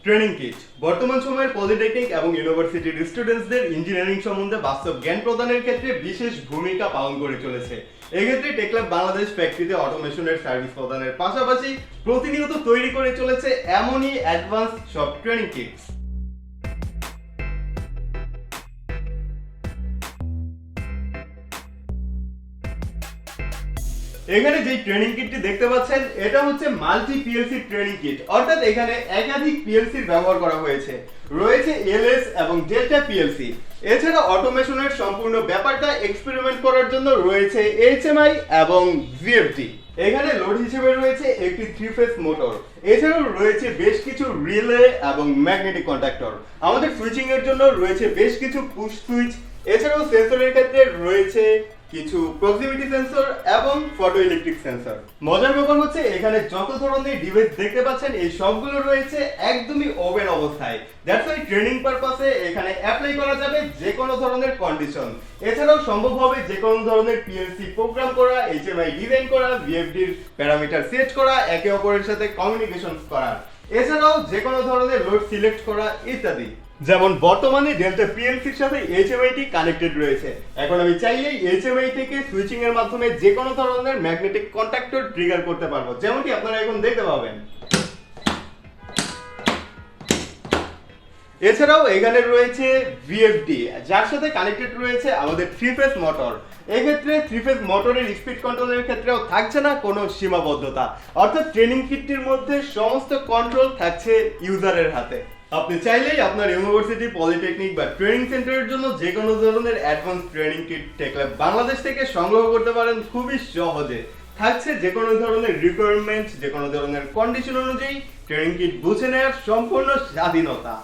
Training kit বর্তমান সময়ের polytechnic এবং ইউনিভার্সিটির স্টুডেন্টসদের ইঞ্জিনিয়ারিং সম্বন্ধে বাস্তব জ্ঞান প্রদানের ক্ষেত্রে বিশেষ ভূমিকা পালন করে চলেছে। এক্ষেত্রে টেকল্যাব বাংলাদেশ ফ্যাক্টরিতে অটোমেশনের সার্ভিস প্রদানের পাশাপাশি প্রতিনিয়ত তৈরি করে চলেছে এমনই অ্যাডভান্স সব ট্রেনিং কিটস। এখানে যে ট্রেনিং কিটটি দেখতে পাচ্ছেন এটা হচ্ছে মাল্টি পিএলসি ট্রেনিং কিট, অর্থাৎ এখানে একাধিক পিএলসির ব্যবহার করা হয়েছে। রয়েছে এলএস এবং ডেল্টা পিএলসি। এছাড়া অটোমেশনের সম্পূর্ণ ব্যাপারটা এক্সপেরিমেন্ট করার জন্য রয়েছে এইচএমআই এবং ভিএফডি। এখানে লোড হিসেবে রয়েছে একটি 3 ফেজ মোটর। এছাড়াও রয়েছে বেশ কিছু রিলে এবং ম্যাগনেটিক কন্ডাক্টর। আমাদের সুইচিং এর জন্য রয়েছে বেশ কিছু পুশ সুইচ। এছাড়াও সেন্সরের ক্ষেত্রে রয়েছে কিছু প্রক্সিমিটি সেন্সর এবং ফটো ইলেকট্রিক সেন্সর। মজার ব্যাপার হচ্ছে এখানে যত ধরনের ডিভাইস দেখতে পাচ্ছেন এই সবগুলো রয়েছে একদমই ওপেন অবস্থায়। দ্যাটস ওয়াই ট্রেনিং পারপাসে এখানে অ্যাপ্লাই করা যাবে যে কোনো ধরনের কন্ডিশন। এছাড়াও সম্ভব হবে যে কোনো ধরনের পিএলসি প্রোগ্রাম করা, এইচএমআই ডিজাইন করা, ভিএফডির প্যারামিটার সেট করা, একে অপরের সাথে কমিউনিকেশন করা, এছাড়াও যে কোনো ধরনের লোড সিলেক্ট করা ইত্যাদি। যেমন বর্তমানে ডেল্টা পিএলসির সাথে এইচএমআইটি কানেক্টেড রয়েছে। এখন আমি চাইলেই এইচএমআই থেকে সুইচিং এর মাধ্যমে যে কোনো ধরনের ম্যাগনেটিক কন্ট্যাক্টর ট্রিগার করতে পারবো, যেমনটি আপনারা এখন দেখতে পাবেন। এছাড়াও এখানে রয়েছে ভিএফডি, যার সাথে কানেক্টেড রয়েছে আমাদের 3 ফেজ মোটর। এক্ষেত্রে 3 ফেজ মোটরের স্পিড কন্ট্রোলের ক্ষেত্রেও থাকছে না কোনো সীমাবদ্ধতা, অর্থাৎ ট্রেনিং কিটটির মধ্যে সমস্ত কন্ট্রোল থাকছে ইউজারের হাতে। আপনি চাইলেই আপনার ইউনিভার্সিটি, পলিটেকনিক বা ট্রেনিং সেন্টারের জন্য যে কোনো ধরনের অ্যাডভান্স ট্রেনিং কিট টেকল্যাব বাংলাদেশ থেকে সংগ্রহ করতে পারেন খুবই সহজে। থাকছে যে কোনো ধরনের রিকোয়ারমেন্ট, যে কোনো ধরনের কন্ডিশন অনুযায়ী ট্রেনিং কিট বুঝে নেওয়ার সম্পূর্ণ স্বাধীনতা।